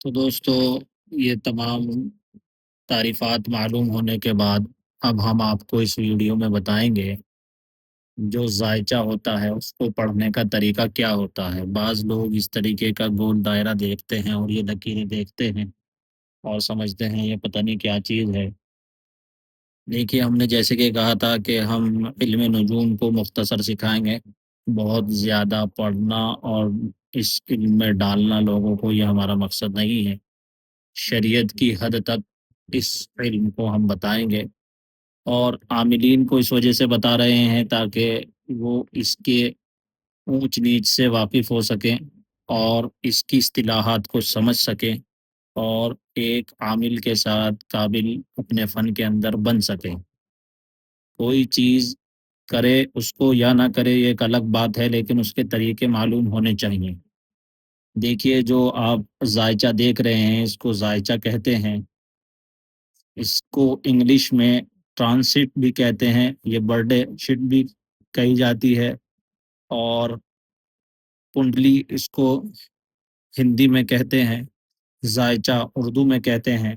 تو دوستو، یہ تمام تعریفات معلوم ہونے کے بعد اب ہم آپ کو اس ویڈیو میں بتائیں گے جو ذائچہ ہوتا ہے اس کو پڑھنے کا طریقہ کیا ہوتا ہے۔ بعض لوگ اس طریقے کا گول دائرہ دیکھتے ہیں اور یہ لکیریں دیکھتے ہیں اور سمجھتے ہیں یہ پتہ نہیں کیا چیز ہے۔ دیکھیے، ہم نے جیسے کہ کہا تھا کہ ہم علم نجوم کو مختصر سکھائیں گے۔ بہت زیادہ پڑھنا اور اس علم میں ڈالنا لوگوں کو یہ ہمارا مقصد نہیں ہے۔ شریعت کی حد تک اس علم کو ہم بتائیں گے اور عاملین کو اس وجہ سے بتا رہے ہیں تاکہ وہ اس کے اونچ نیچ سے واقف ہو سکیں اور اس کی اصطلاحات کو سمجھ سکیں اور ایک عامل کے ساتھ قابل اپنے فن کے اندر بن سکیں۔ کوئی چیز کرے اس کو یا نہ کرے یہ ایک الگ بات ہے، لیکن اس کے طریقے معلوم ہونے چاہیے۔ دیکھیے، جو آپ ذائچہ دیکھ رہے ہیں اس کو ذائچہ کہتے ہیں۔ اس کو انگلش میں ٹرانسٹ بھی کہتے ہیں، یہ برتھ ڈے شٹ بھی کہی جاتی ہے، اور کنڈلی اس کو ہندی میں کہتے ہیں، ذائچہ اردو میں کہتے ہیں۔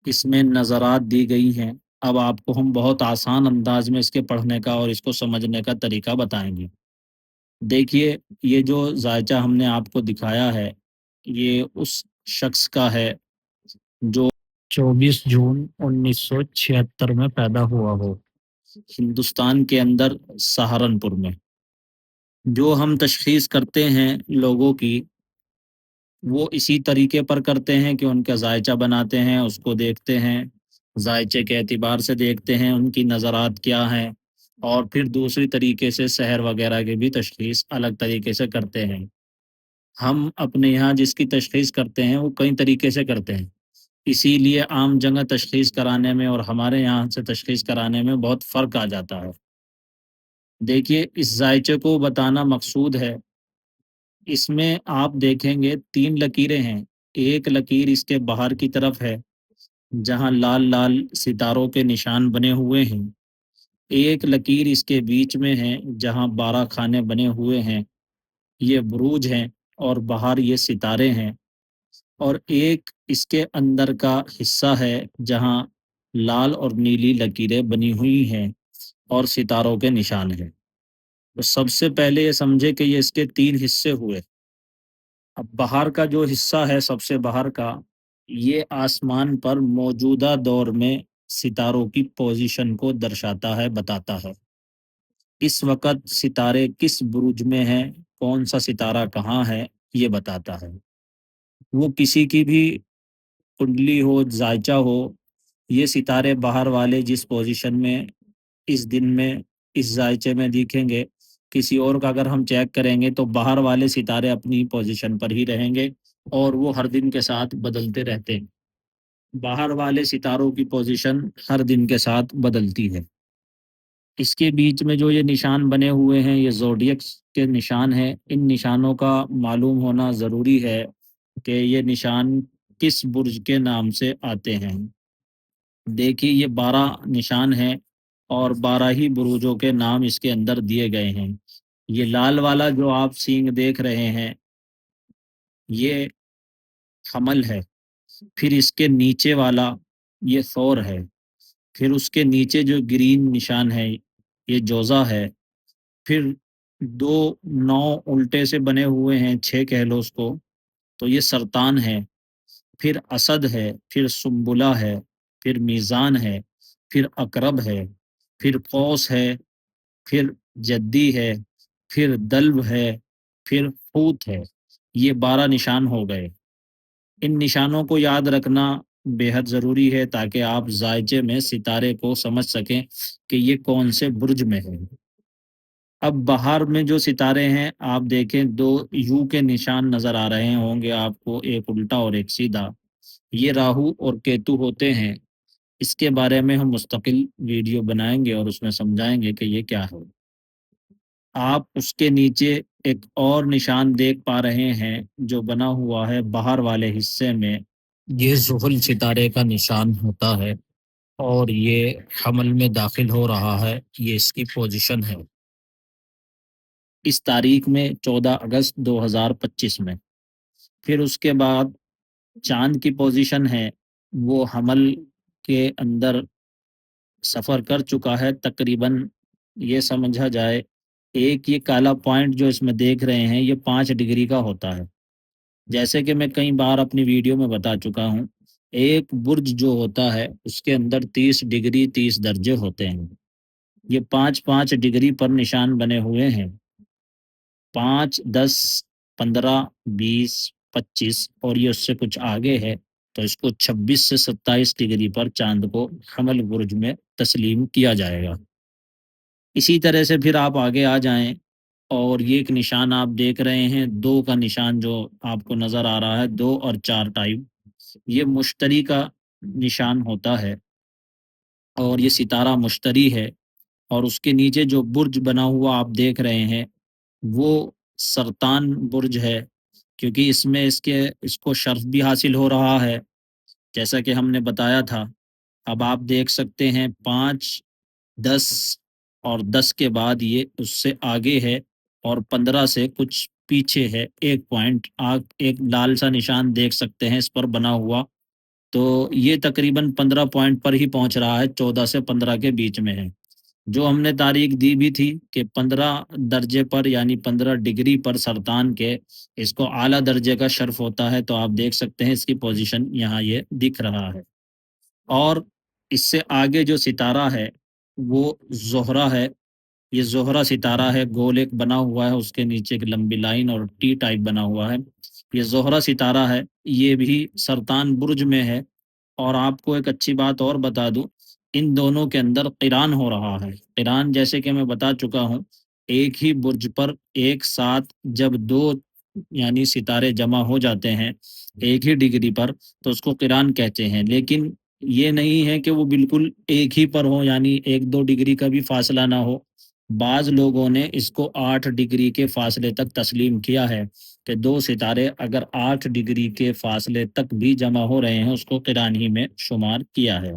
اس میں نظرات دی گئی ہیں۔ اب آپ کو ہم بہت آسان انداز میں اس کے پڑھنے کا اور اس کو سمجھنے کا طریقہ بتائیں گے۔ دیکھیے، یہ جو ذائچہ ہم نے آپ کو دکھایا ہے یہ اس شخص کا ہے جو 24 جون 1976 میں پیدا ہوا ہو، ہندوستان کے اندر سہارنپور میں۔ جو ہم تشخیص کرتے ہیں لوگوں کی وہ اسی طریقے پر کرتے ہیں کہ ان کا ذائچہ بناتے ہیں، اس کو دیکھتے ہیں، ذائچے کے اعتبار سے دیکھتے ہیں ان کی نظرات کیا ہیں، اور پھر دوسری طریقے سے سحر وغیرہ کی بھی تشخیص الگ طریقے سے کرتے ہیں۔ ہم اپنے یہاں جس کی تشخیص کرتے ہیں وہ کئی طریقے سے کرتے ہیں، اسی لیے عام جگہ تشخیص کرانے میں اور ہمارے یہاں سے تشخیص کرانے میں بہت فرق آ جاتا ہے۔ دیکھیے، اس ذائچے کو بتانا مقصود ہے۔ اس میں آپ دیکھیں گے 3 لکیریں ہیں۔ ایک لکیر اس کے باہر کی طرف ہے جہاں لال لال ستاروں کے نشان بنے ہوئے ہیں۔ ایک لکیر اس کے بیچ میں ہے جہاں 12 خانے بنے ہوئے ہیں، یہ بروج ہیں اور باہر یہ ستارے ہیں۔ اور ایک اس کے اندر کا حصہ ہے جہاں لال اور نیلی لکیریں بنی ہوئی ہیں اور ستاروں کے نشان ہیں۔ تو سب سے پہلے یہ سمجھے کہ یہ اس کے 3 حصے ہوئے۔ اب باہر کا جو حصہ ہے سب سے باہر کا، یہ آسمان پر موجودہ دور میں ستاروں کی پوزیشن کو درشاتا ہے، بتاتا ہے۔ اس وقت ستارے کس برج میں ہیں، کون سا ستارہ کہاں ہے، یہ بتاتا ہے۔ وہ کسی کی بھی کنڈلی ہو، ذائچہ ہو، یہ ستارے باہر والے جس پوزیشن میں اس دن میں اس ذائچے میں دکھیں گے، کسی اور کا اگر ہم چیک کریں گے تو باہر والے ستارے اپنی پوزیشن پر ہی رہیں گے اور وہ ہر دن کے ساتھ بدلتے رہتے ہیں۔ باہر والے ستاروں کی پوزیشن ہر دن کے ساتھ بدلتی ہے۔ اس کے بیچ میں جو یہ نشان بنے ہوئے ہیں یہ زوڈیکس کے نشان ہیں۔ ان نشانوں کا معلوم ہونا ضروری ہے کہ یہ نشان کس برج کے نام سے آتے ہیں۔ دیکھیے، یہ 12 نشان ہیں اور 12 ہی بروجوں کے نام اس کے اندر دیے گئے ہیں۔ یہ لال والا جو آپ سینگ دیکھ رہے ہیں یہ حمل ہے، پھر اس کے نیچے والا یہ ثور ہے، پھر اس کے نیچے جو گرین نشان ہے یہ جوزا ہے، پھر 2 9 الٹے سے بنے ہوئے ہیں، 6 کہہ لو اس کو، تو یہ سرطان ہے، پھر اسد ہے، پھر سنبلہ ہے، پھر میزان ہے، پھر اقرب ہے، پھر قوس ہے، پھر جدی ہے، پھر دلو ہے، پھر حوت ہے۔ یہ 12 نشان ہو گئے۔ ان نشانوں کو یاد رکھنا بے حد ضروری ہے تاکہ آپ ذائچے میں ستارے کو سمجھ سکیں کہ یہ کون سے برج میں ہے۔ اب باہر میں جو ستارے ہیں آپ دیکھیں 2 یو کے نشان نظر آ رہے ہوں گے آپ کو، ایک الٹا اور ایک سیدھا۔ یہ راہو اور کیتو ہوتے ہیں۔ اس کے بارے میں ہم مستقل ویڈیو بنائیں گے اور اس میں سمجھائیں گے کہ یہ کیا ہے۔ آپ اس کے نیچے ایک اور نشان دیکھ پا رہے ہیں جو بنا ہوا ہے باہر والے حصے میں، یہ زحل ستارے کا نشان ہوتا ہے اور یہ حمل میں داخل ہو رہا ہے، یہ اس کی پوزیشن ہے۔ اس تاریخ میں 14 اگست 2025 میں پھر اس کے بعد چاند کی پوزیشن ہے، وہ حمل کے اندر سفر کر چکا ہے تقریباً، یہ سمجھا جائے ایک یہ کالا پوائنٹ جو اس میں دیکھ رہے ہیں یہ 5 ڈگری کا ہوتا ہے۔ جیسے کہ میں کئی بار اپنی ویڈیو میں بتا چکا ہوں، ایک برج جو ہوتا ہے اس کے اندر 30 ڈگری 30 درجے ہوتے ہیں۔ یہ 5 5 ڈگری پر نشان بنے ہوئے ہیں، 5 10 15 20 25، اور یہ اس سے کچھ آگے ہے تو اس کو 26 سے 27 ڈگری پر چاند کو حمل برج میں تسلیم کیا جائے گا۔ اسی طرح سے پھر آپ آگے آ جائیں، اور یہ ایک نشان آپ دیکھ رہے ہیں، 2 کا نشان جو آپ کو نظر آ رہا ہے، 2 اور 4 ٹائپ، یہ مشتری کا نشان ہوتا ہے، اور یہ ستارہ مشتری ہے، اور اس کے نیچے جو برج بنا ہوا آپ دیکھ رہے ہیں وہ سرطان برج ہے، کیونکہ اس میں اس کو شرف بھی حاصل ہو رہا ہے، جیسا کہ ہم نے بتایا تھا۔ اب آپ دیکھ سکتے ہیں 5 10 اور 10 کے بعد یہ اس سے آگے ہے، اور 15 سے کچھ پیچھے ہے، ایک پوائنٹ آپ ایک لال سا نشان دیکھ سکتے ہیں اس پر بنا ہوا، تو یہ تقریباً 15 پوائنٹ پر ہی پہنچ رہا ہے، 14 سے 15 کے بیچ میں ہے۔ جو ہم نے تاریخ دی بھی تھی کہ 15 درجے پر یعنی 15 ڈگری پر سرطان کے اس کو اعلیٰ درجے کا شرف ہوتا ہے، تو آپ دیکھ سکتے ہیں اس کی پوزیشن یہاں یہ دکھ رہا ہے۔ اور اس سے آگے جو ستارہ ہے وہ زہرہ ہے، یہ زہرہ ستارہ ہے، گول ایک بنا ہوا ہے، اس کے نیچے ایک لمبی لائن اور ٹی ٹائپ بنا ہوا ہے، یہ زہرہ ستارہ ہے، یہ بھی سرطان برج میں ہے۔ اور آپ کو ایک اچھی بات اور بتا دوں، ان دونوں کے اندر قران ہو رہا ہے۔ قران جیسے کہ میں بتا چکا ہوں، ایک ہی برج پر ایک ساتھ جب 2 یعنی ستارے جمع ہو جاتے ہیں ایک ہی ڈگری پر تو اس کو قران کہتے ہیں، لیکن یہ نہیں ہے کہ وہ بالکل ایک ہی پر ہو، یعنی 1 2 ڈگری کا بھی فاصلہ نہ ہو۔ بعض لوگوں نے اس کو 8 ڈگری کے فاصلے تک تسلیم کیا ہے کہ 2 ستارے اگر 8 ڈگری کے فاصلے تک بھی جمع ہو رہے ہیں اس کو قران ہی میں شمار کیا ہے۔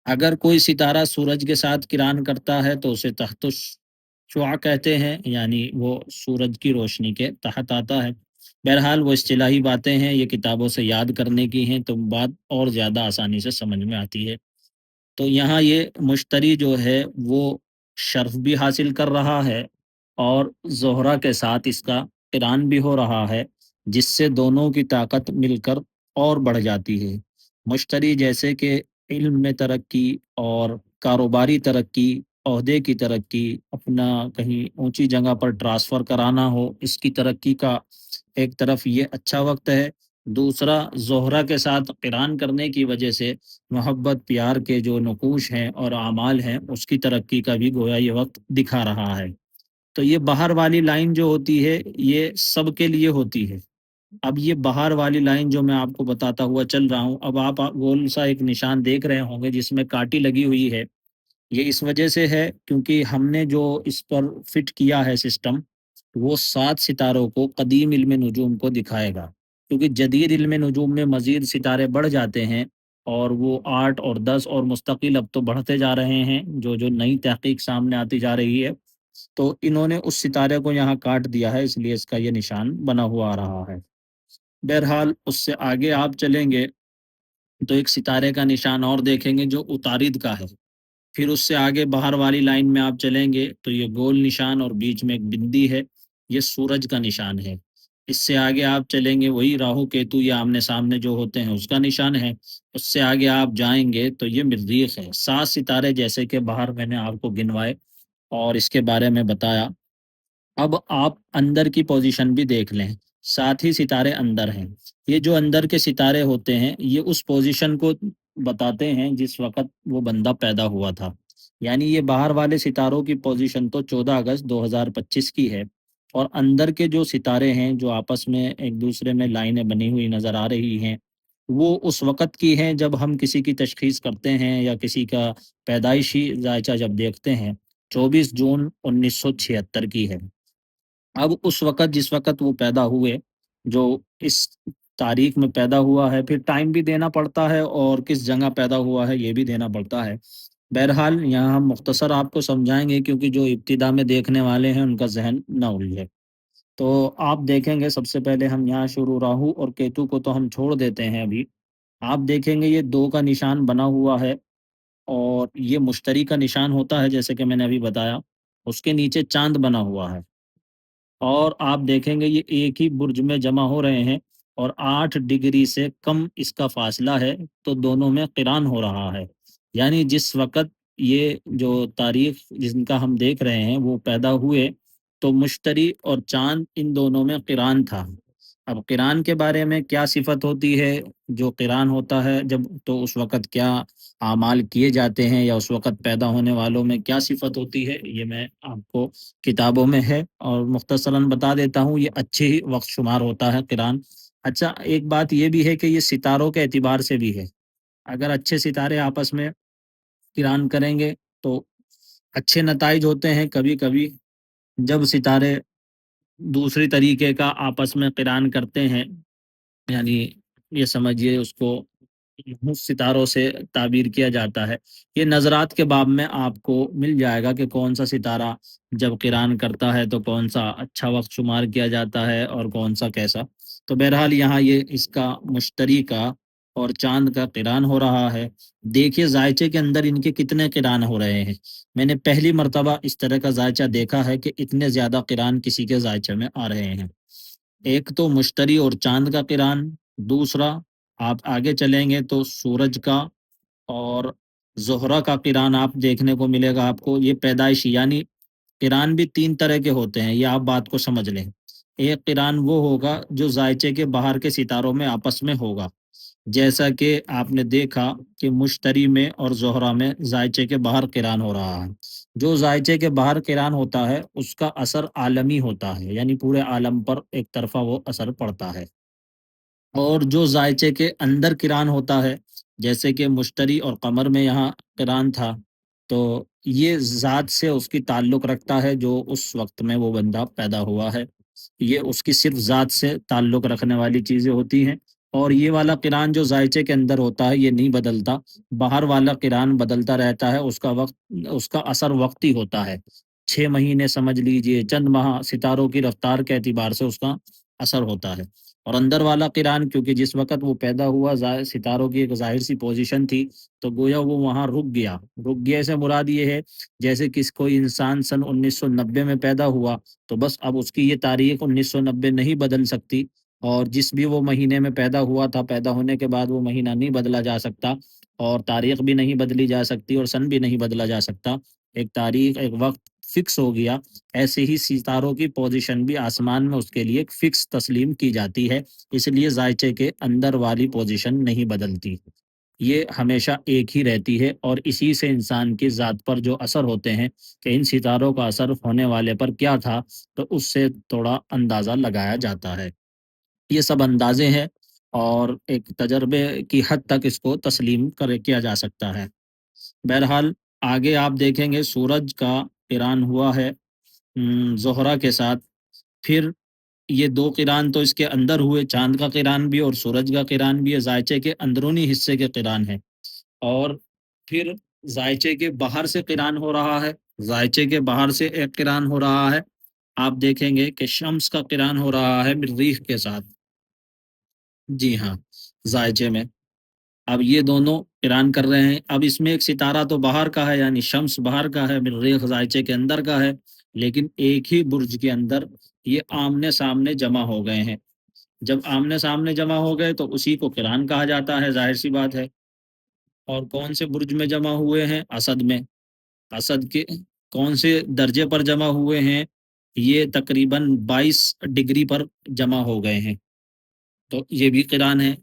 اگر کوئی ستارہ سورج کے ساتھ کران کرتا ہے تو اسے تحت شعاع کہتے ہیں، یعنی وہ سورج کی روشنی کے تحت آتا ہے۔ بہرحال وہ اصطلاحی باتیں ہیں، یہ کتابوں سے یاد کرنے کی ہیں تو بات اور زیادہ آسانی سے سمجھ میں آتی ہے۔ تو یہاں یہ مشتری جو ہے وہ شرف بھی حاصل کر رہا ہے، اور زہرہ کے ساتھ اس کا قران بھی ہو رہا ہے، جس سے دونوں کی طاقت مل کر اور بڑھ جاتی ہے۔ مشتری جیسے کہ علم میں ترقی اور کاروباری ترقی، عہدے کی ترقی، اپنا کہیں اونچی جگہ پر ٹرانسفر کرانا ہو، اس کی ترقی کا ایک طرف یہ اچھا وقت ہے، دوسرا زہرہ کے ساتھ قران کرنے کی وجہ سے محبت پیار کے جو نقوش ہیں اور اعمال ہیں اس کی ترقی کا بھی گویا یہ وقت دکھا رہا ہے۔ تو یہ باہر والی لائن جو ہوتی ہے یہ سب کے لیے ہوتی ہے۔ اب یہ باہر والی لائن جو میں آپ کو بتاتا ہوا چل رہا ہوں، اب آپ گول سا ایک نشان دیکھ رہے ہوں گے جس میں کاٹی لگی ہوئی ہے، یہ اس وجہ سے ہے کیونکہ ہم نے جو اس پر فٹ کیا ہے سسٹم، وہ 7 ستاروں کو قدیم علم نجوم کو دکھائے گا، کیونکہ جدید علم نجوم میں مزید ستارے بڑھ جاتے ہیں، اور وہ 8 اور 10 اور مستقل اب تو بڑھتے جا رہے ہیں، جو نئی تحقیق سامنے آتی جا رہی ہے، تو انہوں نے اس ستارے کو یہاں کاٹ دیا ہے، اس لیے اس کا یہ نشان بنا ہوا آ رہا ہے۔ بہرحال اس سے آگے آپ چلیں گے تو ایک ستارے کا نشان اور دیکھیں گے جو اتارد کا ہے، پھر اس سے آگے باہر والی لائن میں آپ چلیں گے تو یہ گول نشان اور بیچ میں ایک بندی ہے، یہ سورج کا نشان ہے۔ اس سے آگے آپ چلیں گے وہی راہو کیتو یا آمنے سامنے جو ہوتے ہیں اس کا نشان ہے۔ اس سے آگے آپ جائیں گے تو یہ مریخ ہے۔ 7 ستارے جیسے کہ باہر میں نے آپ کو گنوائے اور اس کے بارے میں بتایا۔ اب آپ اندر کی پوزیشن بھی دیکھ لیں، 7 ہی ستارے اندر ہیں۔ یہ جو اندر کے ستارے ہوتے ہیں یہ اس پوزیشن کو بتاتے ہیں جس وقت وہ بندہ پیدا ہوا تھا، یعنی یہ باہر والے ستاروں کی پوزیشن تو 14 اگست 2025 کی ہے، اور اندر کے جو ستارے ہیں جو آپس میں ایک دوسرے میں لائنیں بنی ہوئی نظر آ رہی ہیں، وہ اس وقت کی ہیں جب ہم کسی کی تشخیص کرتے ہیں یا کسی کا پیدائشی ذائچہ جب دیکھتے ہیں، 24 جون 1976 کی ہے۔ اب اس وقت جس وقت وہ پیدا ہوئے، جو اس تاریخ میں پیدا ہوا ہے، پھر ٹائم بھی دینا پڑتا ہے اور کس جگہ پیدا ہوا ہے یہ بھی دینا پڑتا ہے۔ بہرحال یہاں ہم مختصر آپ کو سمجھائیں گے کیونکہ جو ابتدا میں دیکھنے والے ہیں ان کا ذہن نہ الجھے۔ تو آپ دیکھیں گے سب سے پہلے ہم یہاں شروع راہو اور کیتو کو تو ہم چھوڑ دیتے ہیں ابھی۔ آپ دیکھیں گے یہ 2 کا نشان بنا ہوا ہے اور یہ مشتری کا نشان ہوتا ہے جیسے کہ میں نے ابھی بتایا، اس کے نیچے چاند بنا ہوا ہے اور آپ دیکھیں گے یہ ایک ہی برج میں جمع ہو رہے ہیں اور 8 ڈگری سے کم اس کا فاصلہ ہے، تو دونوں میں قران ہو رہا ہے۔ یعنی جس وقت یہ جو تاریخ جن کا ہم دیکھ رہے ہیں وہ پیدا ہوئے تو مشتری اور چاند ان دونوں میں قران تھا۔ اب قران کے بارے میں کیا صفت ہوتی ہے، جو قران ہوتا ہے جب تو اس وقت کیا اعمال کیے جاتے ہیں یا اس وقت پیدا ہونے والوں میں کیا صفت ہوتی ہے، یہ میں آپ کو کتابوں میں ہے اور مختصراً بتا دیتا ہوں۔ یہ اچھے ہی وقت شمار ہوتا ہے قران۔ اچھا ایک بات یہ بھی ہے کہ یہ ستاروں کے اعتبار سے بھی ہے، اگر اچھے ستارے آپس میں قران کریں گے تو اچھے نتائج ہوتے ہیں۔ کبھی کبھی جب ستارے دوسری طریقے کا آپس میں قران کرتے ہیں، یعنی یہ سمجھیے اس کو ستاروں سے تعبیر کیا جاتا ہے۔ یہ نظرات کے باب میں آپ کو مل جائے گا کہ کون سا ستارہ جب قران کرتا ہے تو کون سا اچھا وقت شمار کیا جاتا ہے اور کون سا کیسا۔ تو بہرحال یہاں یہ اس کا مشتری کا اور چاند کا قران ہو رہا ہے۔ دیکھیے زائچے کے اندر ان کے کتنے قران ہو رہے ہیں۔ میں نے پہلی مرتبہ اس طرح کا زائچہ دیکھا ہے کہ اتنے زیادہ قران کسی کے زائچے میں آ رہے ہیں۔ ایک تو مشتری اور چاند کا قران، دوسرا آپ آگے چلیں گے تو سورج کا اور زہرہ کا قران آپ دیکھنے کو ملے گا آپ کو۔ یہ پیدائشی یعنی قران بھی 3 طرح کے ہوتے ہیں، یہ آپ بات کو سمجھ لیں۔ ایک قران وہ ہوگا جو زائچے کے باہر کے ستاروں میں آپس میں ہوگا، جیسا کہ آپ نے دیکھا کہ مشتری میں اور زہرہ میں زائچے کے باہر قران ہو رہا ہے۔ جو زائچے کے باہر قران ہوتا ہے اس کا اثر عالمی ہوتا ہے، یعنی پورے عالم پر ایک طرفہ وہ اثر پڑتا ہے۔ اور جو زائچے کے اندر قران ہوتا ہے، جیسے کہ مشتری اور قمر میں یہاں قران تھا، تو یہ ذات سے اس کی تعلق رکھتا ہے جو اس وقت میں وہ بندہ پیدا ہوا ہے، یہ اس کی صرف ذات سے تعلق رکھنے والی چیزیں ہوتی ہیں۔ اور یہ والا قران جو زائچے کے اندر ہوتا ہے یہ نہیں بدلتا، باہر والا قران بدلتا رہتا ہے، اس کا وقت اس کا اثر وقتی ہوتا ہے، 6 مہینے سمجھ لیجئے، چند ماہ ستاروں کی رفتار کے اعتبار سے اس کا اثر ہوتا ہے۔ اور اندر والا قران کیونکہ جس وقت وہ پیدا ہوا ستاروں کی ایک ظاہر سی پوزیشن تھی، تو گویا وہ وہاں رک گیا سے مراد یہ ہے جیسے کہ کوئی انسان سن 1990 میں پیدا ہوا تو بس اب اس کی یہ تاریخ 1990 نہیں بدل سکتی، اور جس بھی وہ مہینے میں پیدا ہوا تھا پیدا ہونے کے بعد وہ مہینہ نہیں بدلا جا سکتا اور تاریخ بھی نہیں بدلی جا سکتی اور سن بھی نہیں بدلا جا سکتا۔ ایک تاریخ ایک وقت فکس ہو گیا، ایسے ہی ستاروں کی پوزیشن بھی آسمان میں اس کے لیے ایک فکس تسلیم کی جاتی ہے، اس لیے زائچے کے اندر والی پوزیشن نہیں بدلتی، یہ ہمیشہ ایک ہی رہتی ہے۔ اور اسی سے انسان کی ذات پر جو اثر ہوتے ہیں کہ ان ستاروں کا اثر ہونے والے پر کیا تھا، تو اس سے تھوڑا اندازہ لگایا جاتا ہے۔ یہ سب اندازے ہیں اور ایک تجربے کی حد تک اس کو تسلیم کیا جا سکتا ہے۔ بہرحال آگے آپ دیکھیں گے سورج کا قران ہوا ہے زہرہ کے ساتھ، پھر یہ 2 قران تو اس کے اندر ہوئے، چاند کا قران بھی اور سورج کا قران بھی ہے، زائچے کے اندرونی حصے کے قران ہے۔ اور پھر زائچے کے باہر سے قران ہو رہا ہے، زائچے کے باہر سے ایک قران ہو رہا ہے۔ آپ دیکھیں گے کہ شمس کا قران ہو رہا ہے مریخ کے ساتھ، جی ہاں، زائچے میں۔ اب یہ دونوں قران کر رہے ہیں، اب اس میں ایک ستارہ تو باہر کا ہے یعنی شمس باہر کا ہے، مریخ زائچے کے اندر کا ہے، لیکن ایک ہی برج کے اندر یہ آمنے سامنے جمع ہو گئے ہیں۔ جب آمنے سامنے جمع ہو گئے تو اسی کو قران کہا جاتا ہے، ظاہر سی بات ہے۔ اور کون سے برج میں جمع ہوئے ہیں؟ اسد میں۔ اسد کے کون سے درجے پر جمع ہوئے ہیں؟ یہ تقریباً 22 ڈگری پر جمع ہو گئے ہیں، تو یہ بھی قران ہے،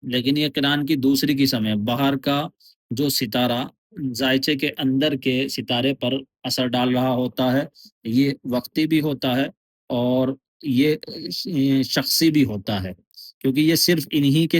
لیکن یہ قران کی دوسری قسم ہے۔ باہر کا جو ستارہ زائچے کے اندر کے ستارے پر اثر ڈال رہا ہوتا ہے، یہ وقتی بھی ہوتا ہے اور یہ شخصی بھی ہوتا ہے، کیونکہ یہ صرف انہی کے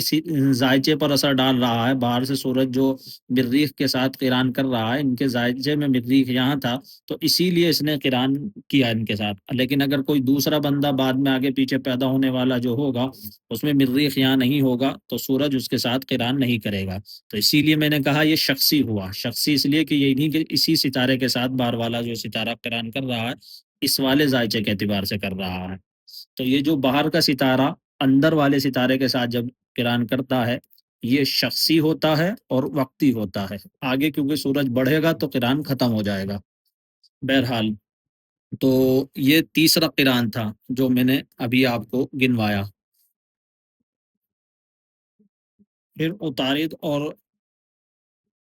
زائچے پر اثر ڈال رہا ہے۔ باہر سے سورج جو مریخ کے ساتھ قران کر رہا ہے، ان کے زائچے میں مریخ یہاں تھا تو اسی لیے اس نے قران کیا ان کے ساتھ، لیکن اگر کوئی دوسرا بندہ بعد میں آگے پیچھے پیدا ہونے والا جو ہوگا اس میں مریخ یہاں نہیں ہوگا تو سورج اس کے ساتھ قران نہیں کرے گا، تو اسی لیے میں نے کہا یہ شخصی ہوا، شخصی اس لیے کہ یہ انہی کے اسی ستارے کے ساتھ باہر والا جو ستارہ قران کر رہا ہے اس والے زائچے کے اعتبار سے کر رہا ہے۔ تو یہ جو باہر کا ستارہ اندر والے ستارے کے ساتھ جب قران کرتا ہے، یہ شخصی ہوتا ہے اور وقتی ہوتا ہے، آگے کیونکہ سورج بڑھے گا تو قران ختم ہو جائے گا۔ بہرحال تو یہ تیسرا قران تھا جو میں نے ابھی آپ کو گنوایا۔ پھر اتارد اور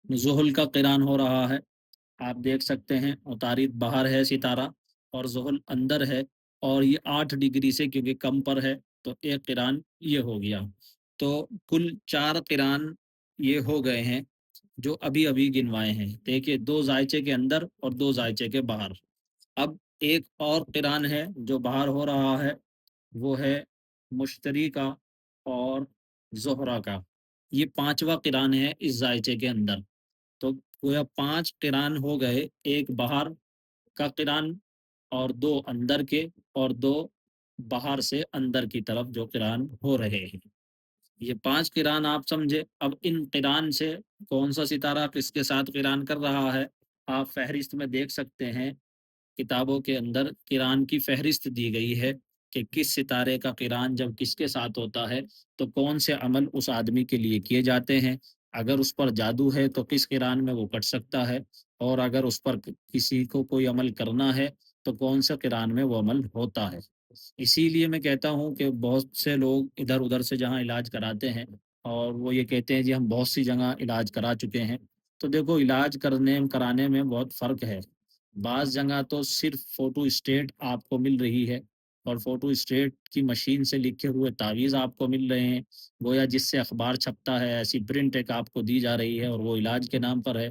زحل کا قران ہو رہا ہے، آپ دیکھ سکتے ہیں عطارد باہر ہے ستارہ اور زحل اندر ہے، اور یہ 8 ڈگری سے کیونکہ کم پر ہے تو ایک قران یہ ہو گیا۔ تو کل 4 قران یہ ہو گئے ہیں جو ابھی ابھی گنوائے ہیں۔ دیکھیے 2 زائچے کے اندر اور 2 زائچے کے باہر۔ اب ایک اور قران ہے جو باہر ہو رہا ہے، وہ ہے مشتری کا اور زہرہ کا۔ یہ 5واں قران ہے اس زائچے کے اندر۔ تو گویا 5 قران ہو گئے، ایک باہر کا قران اور 2 اندر کے، اور 2 باہر سے اندر کی طرف جو قران ہو رہے ہیں۔ یہ 5 قران آپ سمجھے۔ اب ان قران سے کون سا ستارہ کس کے ساتھ قران کر رہا ہے، آپ فہرست میں دیکھ سکتے ہیں، کتابوں کے اندر قران کی فہرست دی گئی ہے کہ کس ستارے کا قران جب کس کے ساتھ ہوتا ہے تو کون سے عمل اس آدمی کے لیے کیے جاتے ہیں، اگر اس پر جادو ہے تو کس قران میں وہ کٹ سکتا ہے، اور اگر اس پر کسی کو کوئی عمل کرنا ہے تو کون سے قران میں وہ عمل ہوتا ہے۔ اسی لیے میں کہتا ہوں کہ بہت سے لوگ ادھر ادھر سے جہاں علاج کراتے ہیں اور وہ یہ کہتے ہیں جی ہم بہت سی جگہ علاج کرا چکے ہیں، تو دیکھو علاج کرانے میں بہت فرق ہے۔ بعض جگہ تو صرف فوٹو اسٹیٹ آپ کو مل رہی ہے، اور فوٹو اسٹیٹ کی مشین سے لکھے ہوئے تعویذ آپ کو مل رہے ہیں، گویا جس سے اخبار چھپتا ہے ایسی پرنٹ ایک آپ کو دی جا رہی ہے، اور وہ علاج کے نام پر ہے۔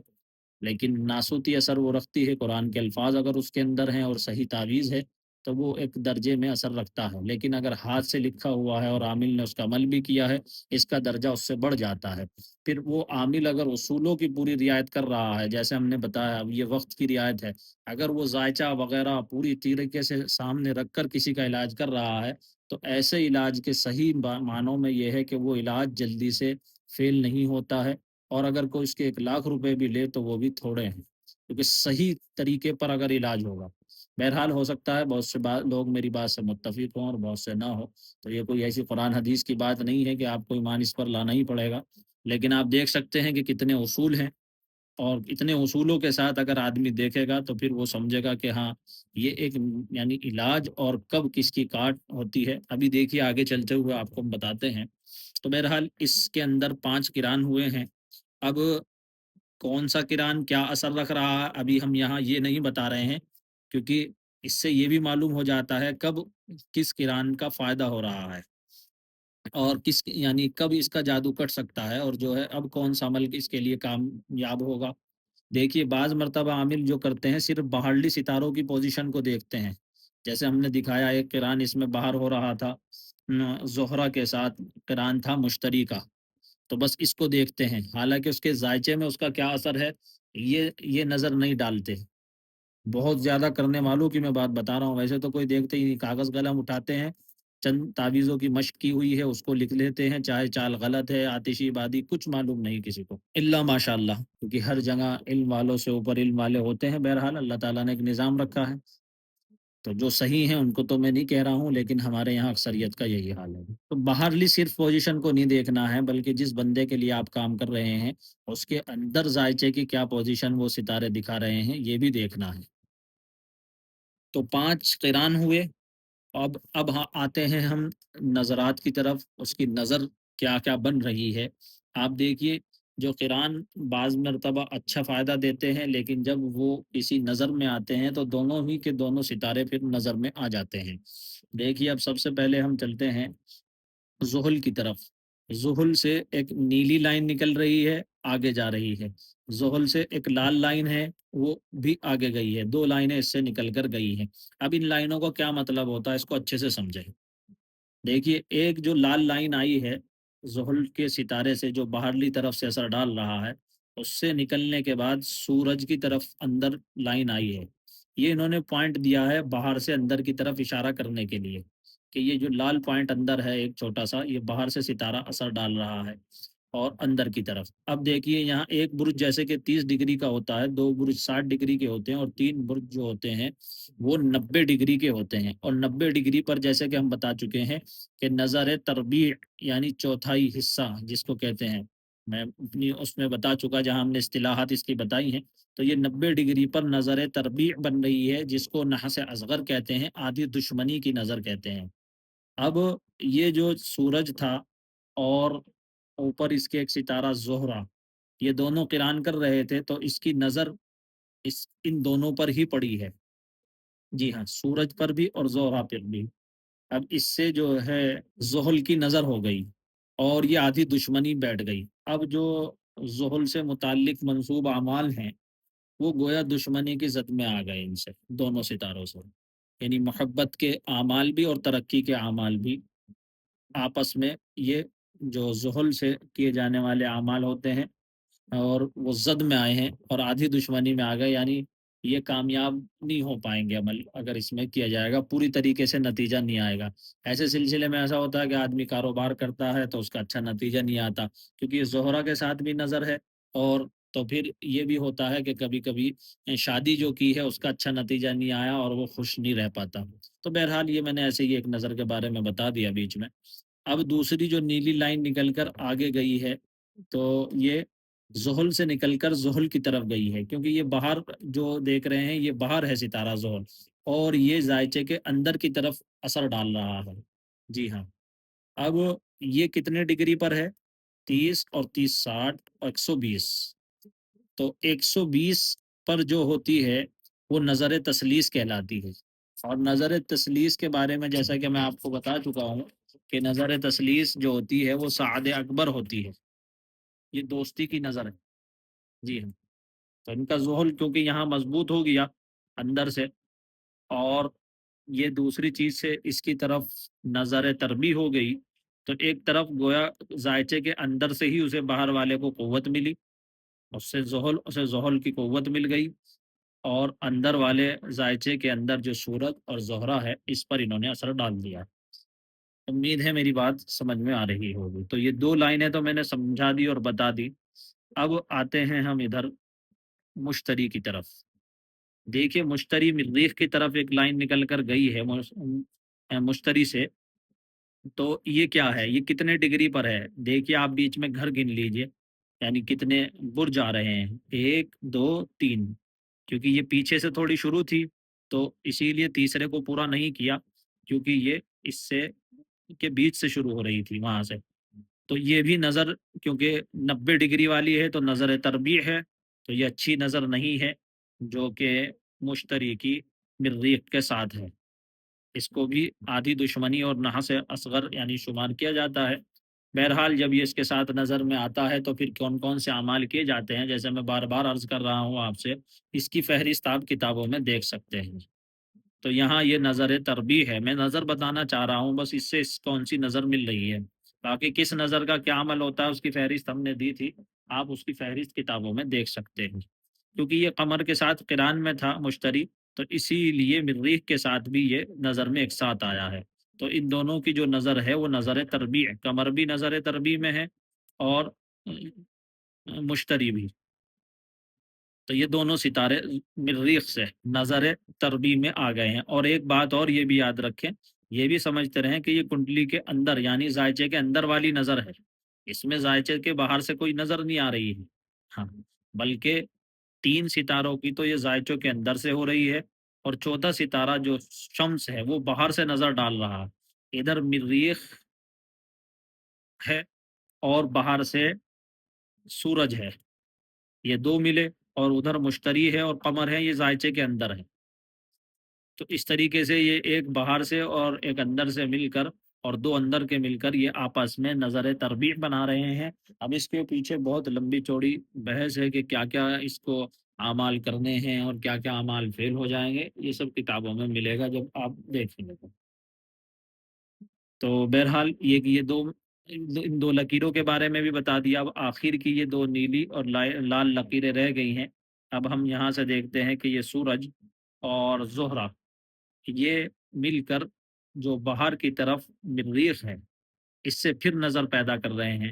لیکن ناسوتی اثر وہ رکھتی ہے، قرآن کے الفاظ اگر اس کے اندر ہیں اور صحیح تعویذ ہے تو وہ ایک درجے میں اثر رکھتا ہے، لیکن اگر ہاتھ سے لکھا ہوا ہے اور عامل نے اس کا عمل بھی کیا ہے، اس کا درجہ اس سے بڑھ جاتا ہے۔ پھر وہ عامل اگر اصولوں کی پوری رعایت کر رہا ہے، جیسے ہم نے بتایا اب یہ وقت کی رعایت ہے، اگر وہ ذائچہ وغیرہ پوری طریقے سے سامنے رکھ کر کسی کا علاج کر رہا ہے، تو ایسے علاج کے صحیح معنوں میں یہ ہے کہ وہ علاج جلدی سے فیل نہیں ہوتا ہے، اور اگر کوئی اس کے 1 لاکھ روپے بھی لے تو وہ بھی تھوڑے ہیں، کیونکہ صحیح طریقے پر اگر علاج ہوگا۔ بہرحال ہو سکتا ہے بہت سے لوگ میری بات سے متفق ہوں اور بہت سے نہ ہو، تو یہ کوئی ایسی قرآن حدیث کی بات نہیں ہے کہ آپ کو ایمان اس پر لانا ہی پڑے گا، لیکن آپ دیکھ سکتے ہیں کہ کتنے اصول ہیں، اور اتنے اصولوں کے ساتھ اگر آدمی دیکھے گا تو پھر وہ سمجھے گا کہ ہاں یہ ایک یعنی علاج اور کب کس کی کاٹ ہوتی ہے۔ ابھی دیکھیے آگے چلتے ہوئے آپ کو ہم بتاتے ہیں۔ تو بہرحال اس کے اندر 5 قران ہوئے ہیں۔ اب کون سا قران کیا اثر رکھ رہا ہے ابھی ہم یہاں یہ نہیں بتا رہے ہیں، کیونکہ اس سے یہ بھی معلوم ہو جاتا ہے کب کس قران کا فائدہ ہو رہا ہے، اور کس یعنی کب اس کا جادو کٹ سکتا ہے، اور جو ہے اب کون سا عمل اس کے لیے کامیاب ہوگا۔ دیکھیے بعض مرتبہ عامل جو کرتے ہیں صرف باہرلی ستاروں کی پوزیشن کو دیکھتے ہیں، جیسے ہم نے دکھایا ایک قران اس میں باہر ہو رہا تھا، زہرہ کے ساتھ قران تھا مشتری کا، تو بس اس کو دیکھتے ہیں، حالانکہ اس کے ذائچے میں اس کا کیا اثر ہے یہ نظر نہیں ڈالتے۔ بہت زیادہ کرنے والوں کی میں بات بتا رہا ہوں، ویسے تو کوئی دیکھتے ہی نہیں، کاغذ قلم اٹھاتے ہیں، چند تعویذوں کی مشق کی ہوئی ہے اس کو لکھ لیتے ہیں، چاہے چال غلط ہے آتشی بادی کچھ معلوم نہیں کسی کو الا ماشاء اللہ، کیونکہ ہر جگہ علم والوں سے اوپر علم والے ہوتے ہیں۔ بہرحال اللہ تعالیٰ نے ایک نظام رکھا ہے، تو جو صحیح ہیں ان کو تو میں نہیں کہہ رہا ہوں، لیکن ہمارے یہاں اکثریت کا یہی حال ہے۔ تو باہرلی صرف پوزیشن کو نہیں دیکھنا ہے، بلکہ جس بندے کے لیے آپ کام کر رہے ہیں اس کے اندر ذائچے کی کیا پوزیشن وہ ستارے دکھا رہے ہیں یہ بھی دیکھنا ہے۔ تو 5 قران ہوئے۔ اب ہاں آتے ہیں ہم نظرات کی طرف، اس کی نظر کیا کیا بن رہی ہے۔ آپ دیکھیے جو قرآن بعض مرتبہ اچھا فائدہ دیتے ہیں، لیکن جب وہ کسی نظر میں آتے ہیں تو دونوں ہی کے دونوں ستارے پھر نظر میں آ جاتے ہیں۔ دیکھیے اب سب سے پہلے ہم چلتے ہیں زحل کی طرف۔ زحل سے ایک نیلی لائن نکل رہی ہے، آگے جا رہی ہے۔ زحل سے ایک لال لائن ہے، وہ بھی آگے گئی ہے، 2 لائنیں اس سے نکل کر گئی ہیں۔ اب ان لائنوں کا کیا مطلب ہوتا ہے اس کو اچھے سے سمجھیں۔ دیکھیے ایک جو لال لائن آئی ہے زحل کے ستارے سے جو باہرلی طرف سے اثر ڈال رہا ہے، اس سے نکلنے کے بعد سورج کی طرف اندر لائن آئی ہے، یہ انہوں نے پوائنٹ دیا ہے باہر سے اندر کی طرف اشارہ کرنے کے لیے کہ یہ جو لال پوائنٹ اندر ہے ایک چھوٹا سا، یہ باہر سے ستارہ اثر ڈال رہا ہے۔ اور اندر کی طرف۔ اب دیکھیے یہاں ایک برج جیسے کہ 30 ڈگری کا ہوتا ہے، دو برج 60 ڈگری کے ہوتے ہیں، اور تین برج جو ہوتے ہیں وہ 90 ڈگری کے ہوتے ہیں۔ اور 90 ڈگری پر جیسے کہ ہم بتا چکے ہیں کہ نظر تربیع یعنی چوتھائی حصہ جس کو کہتے ہیں، میں اپنی اس میں بتا چکا جہاں ہم نے اصطلاحات اس کی بتائی ہیں، تو یہ 90 ڈگری پر نظر تربیع بن رہی ہے، جس کو نحس اصغر کہتے ہیں، آدھی دشمنی کی نظر کہتے ہیں۔ اب یہ جو سورج تھا اور اوپر اس کے ایک ستارہ زہرہ، یہ دونوں قران کر رہے تھے، تو اس کی نظر ان دونوں پر ہی پڑی ہے۔ جی ہاں، سورج پر بھی اور زہرہ پر بھی۔ اب اس سے جو ہے زحل کی نظر ہو گئی اور یہ آدھی دشمنی بیٹھ گئی۔ اب جو زحل سے متعلق منسوب اعمال ہیں وہ گویا دشمنی کی زد میں آ گئے ان سے، دونوں ستاروں سے، یعنی محبت کے اعمال بھی اور ترقی کے اعمال بھی آپس میں، یہ جو زحل سے کیے جانے والے اعمال ہوتے ہیں اور وہ زد میں آئے ہیں اور آدھی دشمنی میں آ گئے، یعنی یہ کامیاب نہیں ہو پائیں گے عمل اگر اس میں کیا جائے گا، پوری طریقے سے نتیجہ نہیں آئے گا۔ ایسے سلسلے میں ایسا ہوتا ہے کہ آدمی کاروبار کرتا ہے تو اس کا اچھا نتیجہ نہیں آتا، کیونکہ یہ زہرہ کے ساتھ بھی نظر ہے، اور تو پھر یہ بھی ہوتا ہے کہ کبھی کبھی شادی جو کی ہے اس کا اچھا نتیجہ نہیں آیا اور وہ خوش نہیں رہ پاتا۔ تو بہرحال یہ میں نے ایسے ہی ایک نظر کے بارے میں بتا دیا بیچ میں۔ اب دوسری جو نیلی لائن نکل کر آگے گئی ہے، تو یہ زحل سے نکل کر زحل کی طرف گئی ہے، کیونکہ یہ باہر جو دیکھ رہے ہیں یہ باہر ہے ستارہ زحل، اور یہ زائچے کے اندر کی طرف اثر ڈال رہا ہے۔ جی ہاں، اب یہ کتنے ڈگری پر ہے؟ 30 اور 30 60 اور 120۔ تو 120 پر جو ہوتی ہے وہ نظر تثلیث کہلاتی ہے۔ اور نظر تثلیث کے بارے میں جیسا کہ میں آپ کو بتا چکا ہوں کہ نظر تثلیث جو ہوتی ہے وہ سعد اکبر ہوتی ہے، یہ دوستی کی نظر ہے۔ جی ہاں، تو ان کا زحل کیونکہ یہاں مضبوط ہو گیا اندر سے، اور یہ دوسری چیز سے اس کی طرف نظر تربی ہو گئی، تو ایک طرف گویا زائچے کے اندر سے ہی اسے باہر والے کو قوت ملی، اسے زحل کی قوت مل گئی، اور اندر والے زائچے کے اندر جو سورج اور زہرہ ہے اس پر انہوں نے اثر ڈال دیا۔ امید ہے میری بات سمجھ میں آ رہی ہوگی۔ تو یہ دو لائنیں تو میں نے سمجھا دی اور بتا دی۔ اب آتے ہیں ہم ادھر مشتری کی طرف۔ دیکھیے مشتری مریخ کی طرف ایک لائن نکل کر گئی ہے مشتری سے، تو یہ کیا ہے، یہ کتنے ڈگری پر ہے؟ دیکھیے آپ بیچ میں گھر گن لیجئے، یعنی کتنے برج آ رہے ہیں، 1 2 3، کیونکہ یہ پیچھے سے تھوڑی شروع تھی تو اسی لیے تیسرے کو پورا نہیں کیا، کیونکہ یہ اس سے کے بیچ سے شروع ہو رہی تھی وہاں سے۔ تو یہ بھی نظر کیونکہ 90 ڈگری والی ہے تو نظر تربیع ہے، تو یہ اچھی نظر نہیں ہے جو کہ مشتری کی مریخ کے ساتھ ہے، اس کو بھی آدھی دشمنی اور نحس اصغر یعنی شمار کیا جاتا ہے۔ بہرحال جب یہ اس کے ساتھ نظر میں آتا ہے تو پھر کون کون سے اعمال کیے جاتے ہیں، جیسے میں بار بار عرض کر رہا ہوں آپ سے، اس کی فہرست آپ کتابوں میں دیکھ سکتے ہیں۔ تو یہاں یہ نظر تربیع ہے، میں نظر بتانا چاہ رہا ہوں بس، اس سے کون سی نظر مل رہی ہے، باقی کس نظر کا کیا عمل ہوتا ہے اس کی فہرست ہم نے دی تھی، آپ اس کی فہرست کتابوں میں دیکھ سکتے ہیں۔ کیونکہ یہ قمر کے ساتھ قران میں تھا مشتری، تو اسی لیے مریخ کے ساتھ بھی یہ نظر میں ایک ساتھ آیا ہے۔ تو ان دونوں کی جو نظر ہے وہ نظر تربیع، قمر بھی نظر تربیع میں ہے اور مشتری بھی، تو یہ دونوں ستارے مریخ سے نظر تربیع میں آ گئے ہیں۔ اور ایک بات اور یہ بھی یاد رکھیں، یہ بھی سمجھتے رہیں کہ یہ کنڈلی کے اندر یعنی زائچے کے اندر والی نظر ہے، اس میں زائچے کے باہر سے کوئی نظر نہیں آ رہی ہے، ہاں، بلکہ 3 ستاروں کی تو یہ زائچوں کے اندر سے ہو رہی ہے، اور چوتھا ستارہ جو شمس ہے وہ باہر سے نظر ڈال رہا ہے، ادھر مریخ ہے اور باہر سے سورج ہے، یہ دو ملے، اور ادھر مشتری ہے اور قمر ہے، یہ زائچے کے اندر ہے۔ تو اس طریقے سے یہ ایک باہر سے اور ایک اندر سے مل کر، اور دو اندر کے مل کر یہ آپس میں نظر تربیع بنا رہے ہیں۔ اب اس کے پیچھے بہت لمبی چوڑی بحث ہے کہ کیا کیا اس کو اعمال کرنے ہیں اور کیا کیا اعمال فیل ہو جائیں گے، یہ سب کتابوں میں ملے گا جب آپ دیکھیں گے۔ تو بہرحال یہ دو ان دو لکیروں کے بارے میں بھی بتا دیا۔ اب آخر کی یہ دو نیلی اور لال لکیریں رہ گئی ہیں۔ اب ہم یہاں سے دیکھتے ہیں کہ یہ سورج اور زہرہ یہ مل کر جو باہر کی طرف مریخ ہے اس سے پھر نظر پیدا کر رہے ہیں،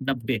90।